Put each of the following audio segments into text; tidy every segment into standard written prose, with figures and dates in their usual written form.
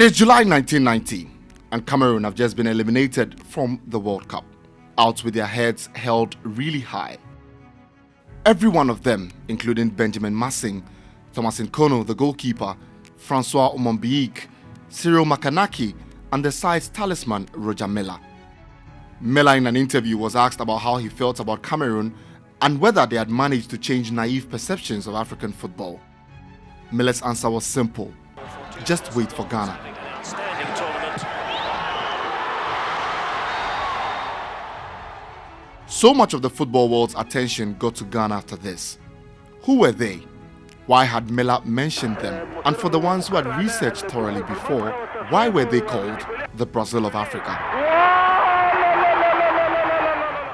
It is July 1990 and Cameroon have just been eliminated from the World Cup, out with their heads held really high. Every one of them, including Benjamin Massing, Thomas Nkono, the goalkeeper, Francois Omombiik, Cyril Makanaki, and the side's talisman, Roger Miller. Miller, in an interview, was asked about how he felt about Cameroon and whether they had managed to change naive perceptions of African football. Miller's answer was simple: just wait for Ghana. So much of the football world's attention got to Ghana after this. Who were they? Why had Miller mentioned them? And for the ones who had researched thoroughly before, why were they called the Brazil of Africa?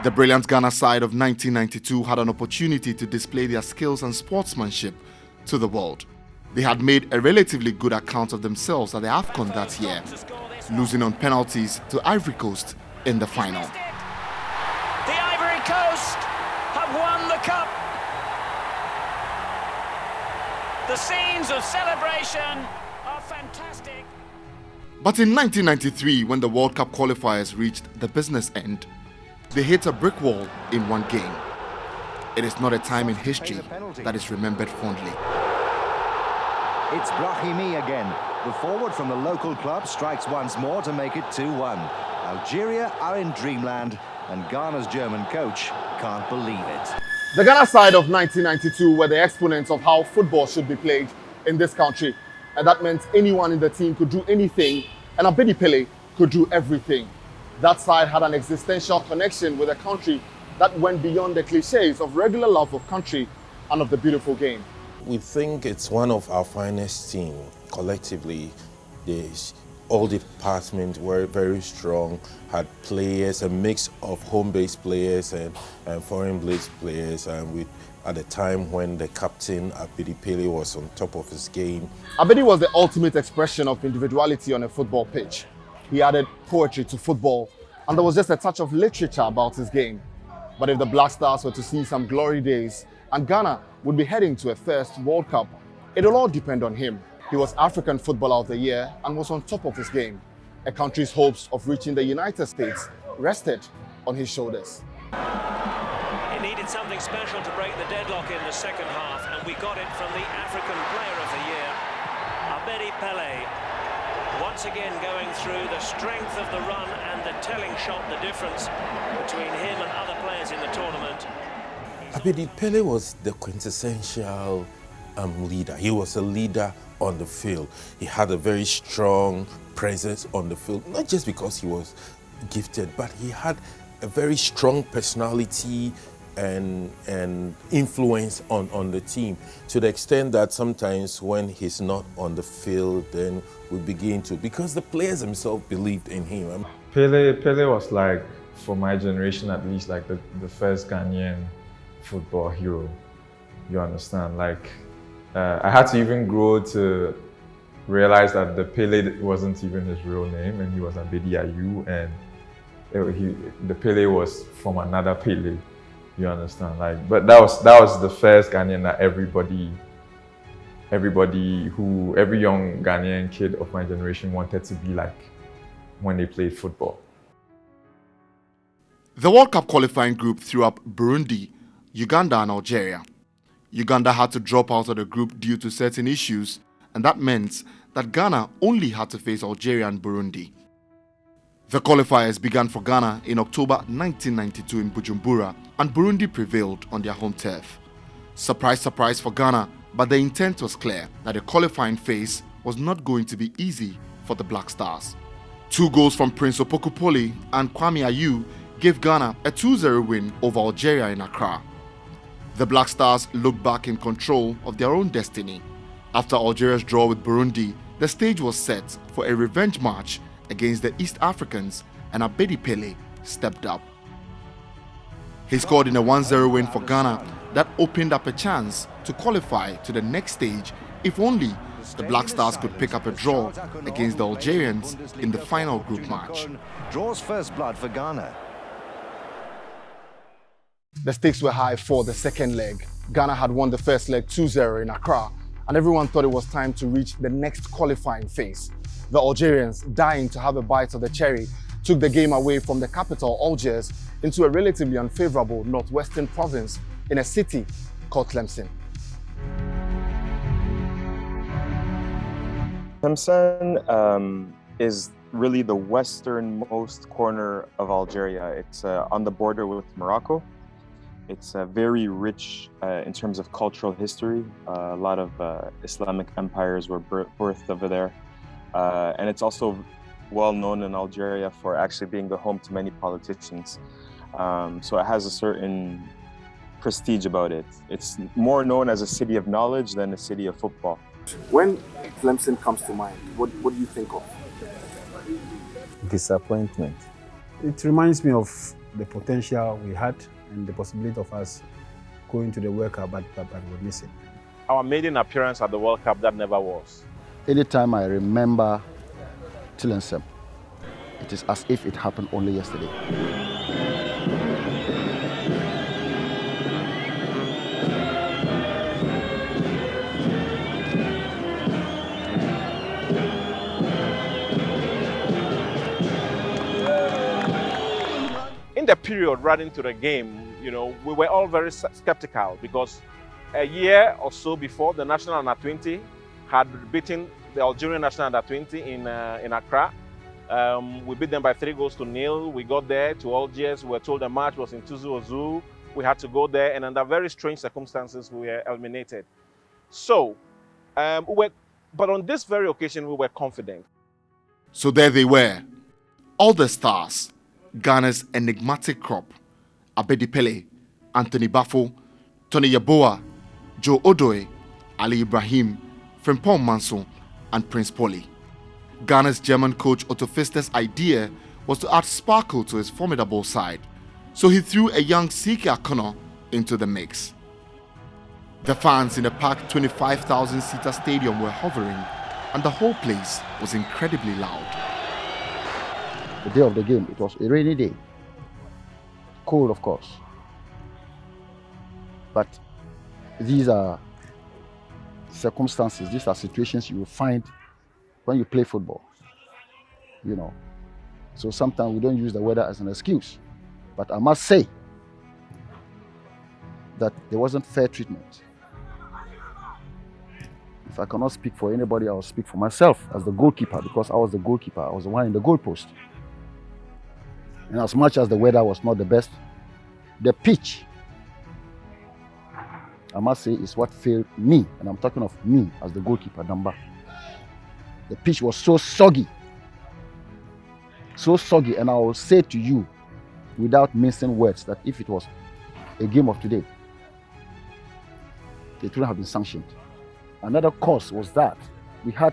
The brilliant Ghana side of 1992 had an opportunity to display their skills and sportsmanship to the world. They had made a relatively good account of themselves at the AFCON that year, losing on penalties to Ivory Coast in the final. The Ivory Coast have won the cup. The scenes of celebration are fantastic. But in 1993, when the World Cup qualifiers reached the business end, they hit a brick wall in one game. It is not a time in history that is remembered fondly. It's Brahimi again. The forward from the local club strikes once more to make it 2-1. Algeria are in dreamland, and Ghana's German coach can't believe it. The Ghana side of 1992 were the exponents of how football should be played in this country. And that meant anyone in the team could do anything, and Abedi Pele could do everything. That side had an existential connection with a country that went beyond the cliches of regular love of country and of the beautiful game. We think it's one of our finest teams. Collectively, all the departments were very strong, had players, a mix of home-based players and foreign-based players, and at a time when the captain, Abedi Pele, was on top of his game. Abedi was the ultimate expression of individuality on a football pitch. He added poetry to football, and there was just a touch of literature about his game. But if the Black Stars were to see some glory days, and Ghana would be heading to a first World Cup, it'll all depend on him. He was African Footballer of the Year and was on top of his game. A country's hopes of reaching the United States rested on his shoulders. It needed something special to break the deadlock in the second half, and we got it from the African Player of the Year, Abedi Pele. Once again going through the strength of the run and the telling shot, the difference between him and other players in the tournament. Abedi Pele was the quintessential leader. He was a leader on the field. He had a very strong presence on the field, not just because he was gifted, but he had a very strong personality and influence on the team, to the extent that sometimes when he's not on the field, then we begin to, because the players themselves believed in him. Pele was, like, for my generation at least, like the first Ghanaian football hero. You understand? Like, I had to even grow to realize that the Pele wasn't even his real name, and he was Abedi Ayu, and the Pele was from another Pele. You understand? Like, but that was the first Ghanaian that every young Ghanaian kid of my generation wanted to be like when they played football. The World Cup qualifying group threw up Burundi, Uganda and Algeria. Uganda had to drop out of the group due to certain issues, and that meant that Ghana only had to face Algeria and Burundi. The qualifiers began for Ghana in October 1992 in Bujumbura, and Burundi prevailed on their home turf. Surprise, surprise for Ghana, but the intent was clear that the qualifying phase was not going to be easy for the Black Stars. 2 goals from Prince Opokupoli and Kwame Ayew gave Ghana a 2-0 win over Algeria in Accra. The Black Stars looked back in control of their own destiny. After Algeria's draw with Burundi, the stage was set for a revenge match against the East Africans, and Abedi Pele stepped up. He scored in a 1-0 win for Ghana that opened up a chance to qualify to the next stage if only the Black Stars could pick up a draw against the Algerians in the final group match. Draws first blood for Ghana. The stakes were high for the second leg. Ghana had won the first leg 2-0 in Accra, and everyone thought it was time to reach the next qualifying phase. The Algerians, dying to have a bite of the cherry, took the game away from the capital, Algiers, into a relatively unfavorable northwestern province in a city called Tlemcen. Tlemcen is really the westernmost corner of Algeria. It's on the border with Morocco. It's very rich in terms of cultural history. A lot of Islamic empires were birthed over there. And it's also well known in Algeria for actually being the home to many politicians. So it has a certain prestige about it. It's more known as a city of knowledge than a city of football. When Tlemcen comes to mind, what do you think of? Disappointment. It reminds me of the potential we had and the possibility of us going to the World Cup, but we're missing. Our maiden appearance at the World Cup, that never was. Anytime I remember Tlemcen, it is as if it happened only yesterday. In the period running to the game, we were all very skeptical because a year or so before, the national under-20 had beaten the Algerian national under-20 in Accra. We beat them by 3-0. We got there to Algiers. We were told the match was in Tizi-Ouzou. We had to go there, and under very strange circumstances, we were eliminated. So, but on this very occasion, we were confident. So there they were, all the stars, Ghana's enigmatic crop: Abedi Pele, Anthony Bafo, Tony Yeboah, Joe Odoe, Ali Ibrahim, Frimpong Manso, and Prince Pele. Ghana's German coach Otto Pfister's idea was to add sparkle to his formidable side, so he threw a young Siki Akono into the mix. The fans in the packed 25,000-seater stadium were hovering, and the whole place was incredibly loud. The day of the game, it was a rainy day. Cold, of course. But these are circumstances, these are situations you will find when you play football. So sometimes we don't use the weather as an excuse. But I must say that there wasn't fair treatment. If I cannot speak for anybody, I will speak for myself as the goalkeeper, because I was the goalkeeper. I was the one in the goalpost. And as much as the weather was not the best, the pitch, I must say, is what failed me. And I'm talking of me as the goalkeeper, Damba. The pitch was so soggy. And I will say to you, without mincing words, that if it was a game of today, it wouldn't have been sanctioned. Another cause was that we had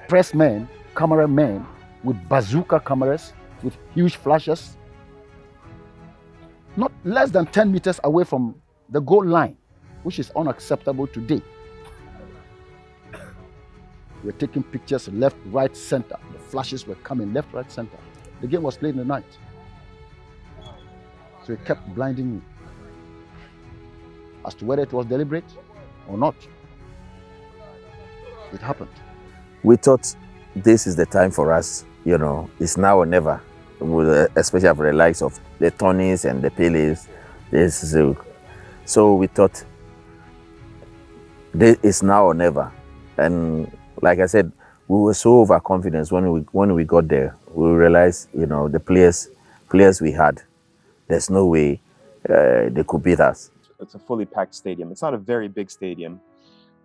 pressmen, cameramen with bazooka cameras, with huge flashes, not less than 10 meters away from the goal line, which is unacceptable today. We're taking pictures left, right, center. The flashes were coming left, right, center. The game was played in the night. So it kept blinding me as to whether it was deliberate or not. It happened. We thought this is the time for us, it's now or never, especially for the likes of the Tourneys and the Peles. So we thought this is now or never. And like I said, we were so overconfident when we got there. We realized, the players we had, there's no way they could beat us. It's a fully packed stadium. It's not a very big stadium,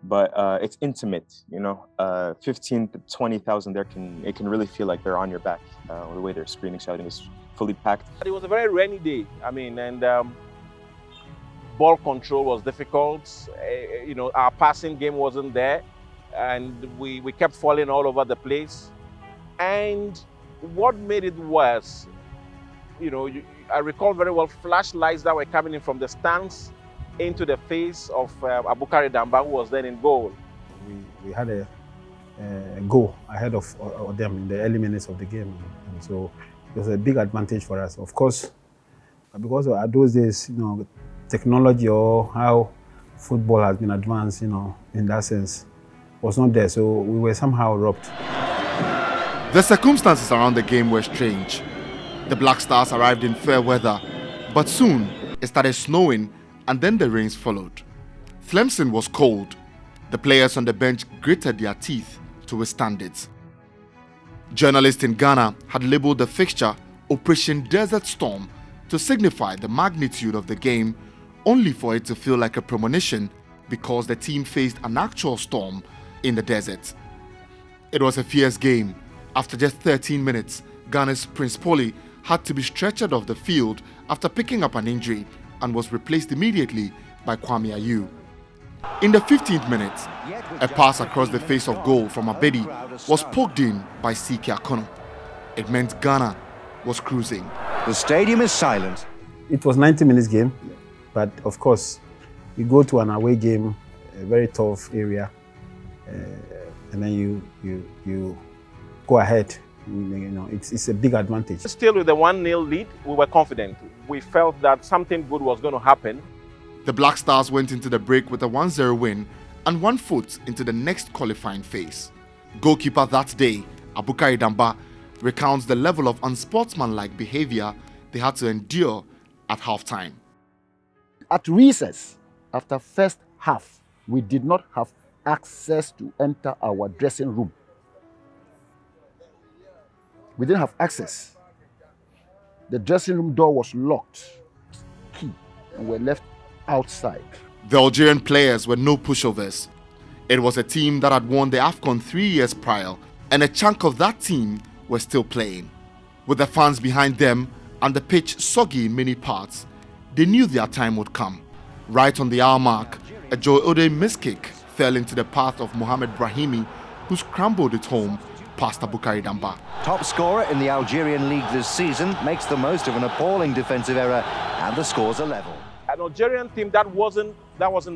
but it's intimate. 15 to 20,000 there it can really feel like they're on your back. The way they're screaming, shouting is fully packed. It was a very rainy day. And ball control was difficult. Our passing game wasn't there, and we kept falling all over the place. And what made it worse, I recall very well flashlights that were coming in from the stands into the face of Aboukari Damba, who was then in goal. We had a goal ahead of them in the early minutes of the game, and so it was a big advantage for us. Of course, because at those days, technology or how football has been advanced, in that sense, was not there. So we were somehow robbed. The circumstances around the game were strange. The Black Stars arrived in fair weather, but soon it started snowing and then the rains followed. Tlemcen was cold. The players on the bench gritted their teeth to withstand it. Journalists in Ghana had labeled the fixture Operation Desert Storm to signify the magnitude of the game, only for it to feel like a premonition because the team faced an actual storm in the desert. It was a fierce game. After just 13 minutes, Ghana's Prince Pele had to be stretchered off the field after picking up an injury and was replaced immediately by Kwame Ayew. In the 15th minute, a pass across the face of goal from Abedi was poked in by Siki Akono. It meant Ghana was cruising. The stadium is silent. It was 90 minutes game, but of course, you go to an away game, a very tough area, and then you go ahead. It's a big advantage. Still with the 1-0 lead, we were confident. We felt that something good was going to happen. The Black Stars went into the break with a 1-0 win and 1 foot into the next qualifying phase. Goalkeeper that day, Abukari Damba, recounts the level of unsportsmanlike behavior they had to endure at halftime. At recess, after first half, we did not have access to enter our dressing room. We didn't have access. The dressing room door was locked, key, and we're left outside. The Algerian players were no pushovers. It was a team that had won the AFCON 3 years prior, and a chunk of that team were still playing. With the fans behind them and the pitch soggy in many parts, they knew their time would come. Right on the hour mark, a Joe Ode miskick fell into the path of Mohamed Brahimi, who scrambled it home past Abukari Damba. Top scorer in the Algerian league this season makes the most of an appalling defensive error, and the scores are level. An Algerian team that wasn't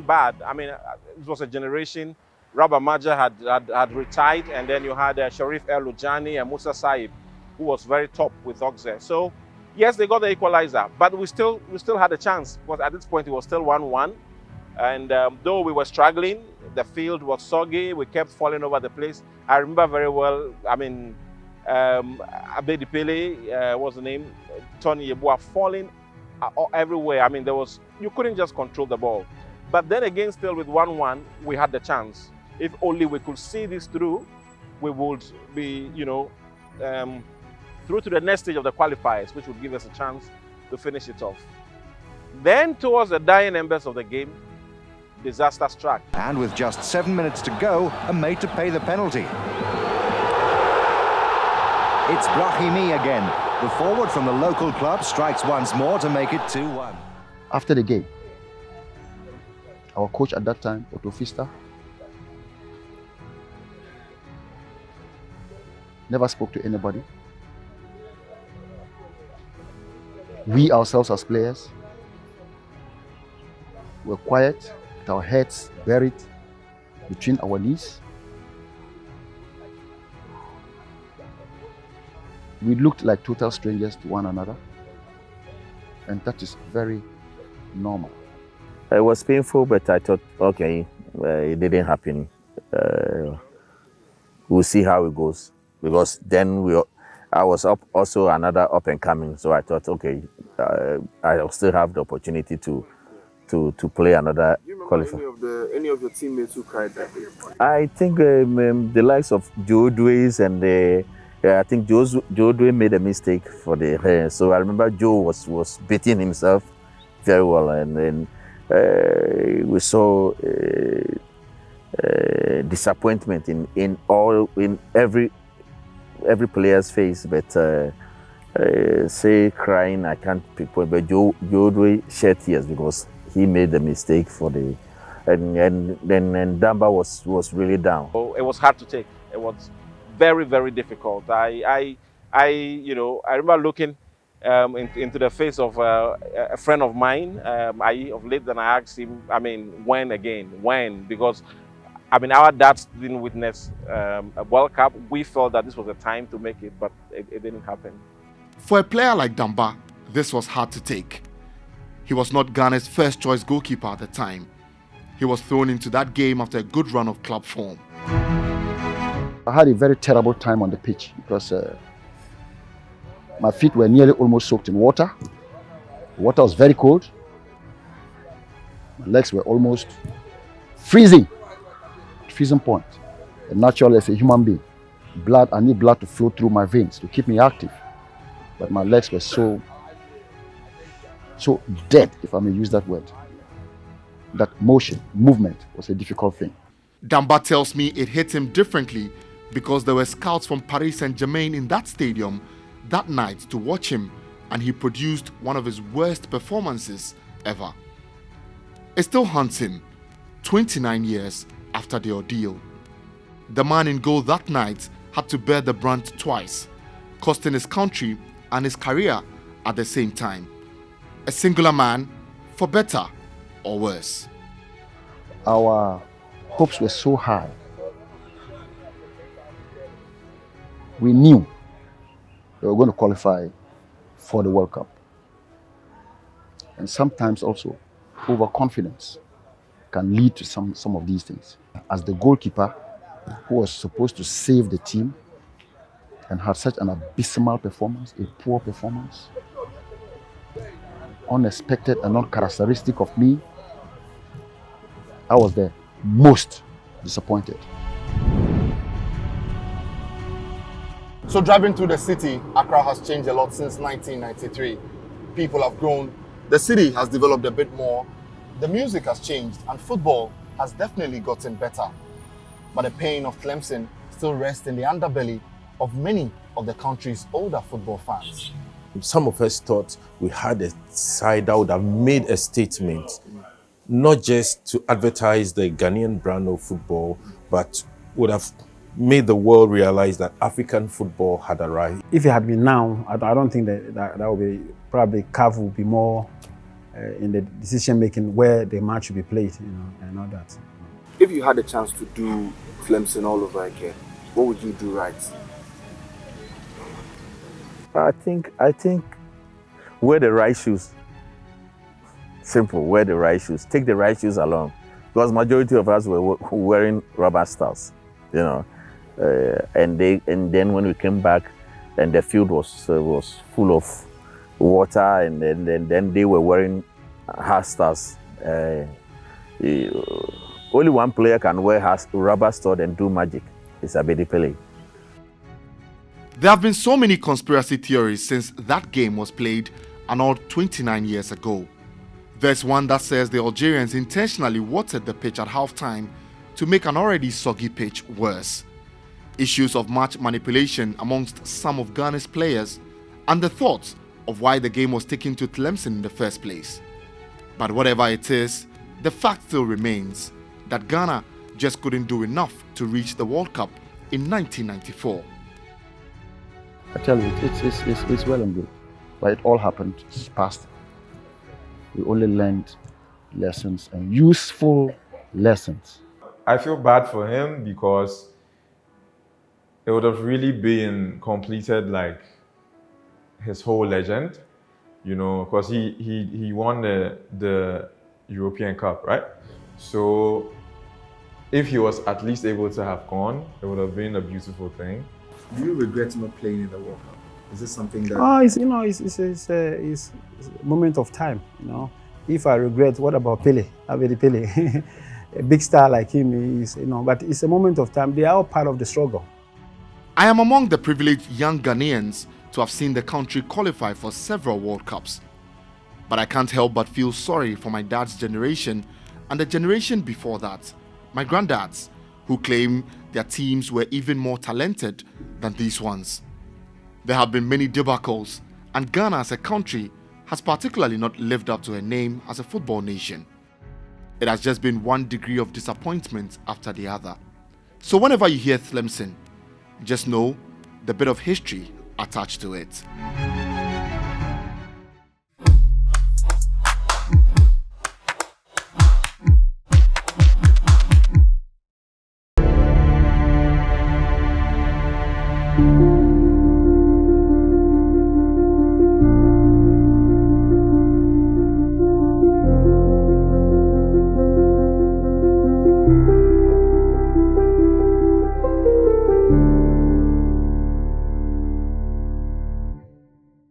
bad. I mean, it was a generation. Rabah Maja had retired, and then you had Sharif El Lujani and Musa Saib, who was very top with Auxerre. So yes, they got the equalizer, but we still had a chance, because at this point it was still 1-1. And though we were struggling, the field was soggy, we kept falling over the place. I remember very well, I mean, Abedi Pele, what's the name? Tourney falling everywhere. I mean, you couldn't just control the ball. But then again, still with 1-1, we had the chance. If only we could see this through, we would be, through to the next stage of the qualifiers, which would give us a chance to finish it off. Then, towards the dying embers of the game, disaster struck. And with just 7 minutes to go, are made to pay the penalty. It's Brahimi again. The forward from the local club strikes once more to make it 2-1. After the game, our coach at that time, Otto Pfister, never spoke to anybody. We ourselves as players were quiet, with our heads buried between our knees. We looked like total strangers to one another, and that is very normal. It was painful, but I thought, okay, it didn't happen. We'll see how it goes, because then I was also another up and coming, so I thought, okay, I'll still have the opportunity to play another qualifier. Any of your teammates who cried that day? I think the likes of Joe Dwayne and I think Joe Dwayne made a mistake for the hair. So I remember Joe was beating himself very well, and then we saw disappointment in every player's face. But say crying, I can't pinpoint. But Joe Dwayne shed tears because he made the mistake for the, and Damba was really down. Oh, it was hard to take. It was very, very difficult. I remember looking into the face of a friend of mine. Of late, then I asked him, I mean, when again? When? Because, I mean, our dads didn't witness a World Cup. We felt that this was the time to make it, but it didn't happen. For a player like Damba, this was hard to take. He was not Ghana's first choice goalkeeper at the time. He He was thrown into that game after a good run of club form. I had a very terrible time on the pitch because my feet were nearly almost soaked in water. The water was very cold. My legs were almost freezing point. And naturally, as a human being, I need blood to flow through my veins to keep me active. But my legs were so dead, if I may use that word. That movement was a difficult thing. Damba tells me it hit him differently because there were scouts from Paris Saint-Germain in that stadium that night to watch him, and he produced one of his worst performances ever. It still haunts him 29 years after the ordeal. The man in goal that night had to bear the brunt twice, costing his country and his career at the same time. A singular man, for better or worse. Our hopes were so high. We knew we were going to qualify for the World Cup. And sometimes also overconfidence can lead to some of these things. As the goalkeeper who was supposed to save the team and had such an abysmal performance, a poor performance, unexpected and uncharacteristic of me, I was the most disappointed. So driving through the city, Accra has changed a lot since 1993. People have grown, the city has developed a bit more, the music has changed, and football has definitely gotten better. But the pain of Tlemcen still rests in the underbelly of many of the country's older football fans. Some of us thought we had a side that would have made a statement, not just to advertise the Ghanaian brand of football, but would have made the world realize that African football had arrived. If it had been now, I don't think that would be, probably CAF would be more in the decision making where the match should be played, and all that. If you had a chance to do Tlemcen all over again, what would you do right? I think wear the right shoes. Simple, wear the right shoes. Take the right shoes along. Because majority of us were wearing rubber studs, and then when we came back and the field was full of water, and then they were wearing hard studs. Only one player can wear rubber stud and do magic. It's Abedi Pele. There have been so many conspiracy theories since that game was played an odd 29 years ago. There's one that says the Algerians intentionally watered the pitch at halftime to make an already soggy pitch worse. Issues of match manipulation amongst some of Ghana's players, and the thoughts of why the game was taken to Tlemcen in the first place. But whatever it is, the fact still remains that Ghana just couldn't do enough to reach the World Cup in 1994. I tell you, it's well and good, but it all happened, it's past. We only learned lessons, and useful lessons. I feel bad for him because it would have really been completed like his whole legend, because he won the European Cup, right? So if he was at least able to have gone, it would have been a beautiful thing. Do you regret not playing in the World Cup? Is this something that... It's a moment of time, If I regret, what about Pele? Abedi Pele? A big star like him is, but it's a moment of time. They are all part of the struggle. I am among the privileged young Ghanaians to have seen the country qualify for several World Cups. But I can't help but feel sorry for my dad's generation and the generation before that, my granddads, who claim their teams were even more talented than these ones. There have been many debacles, and Ghana as a country has particularly not lived up to her name as a football nation. It has just been one degree of disappointment after the other. So whenever you hear Tlemcen, just know the bit of history attached to it. Thank you.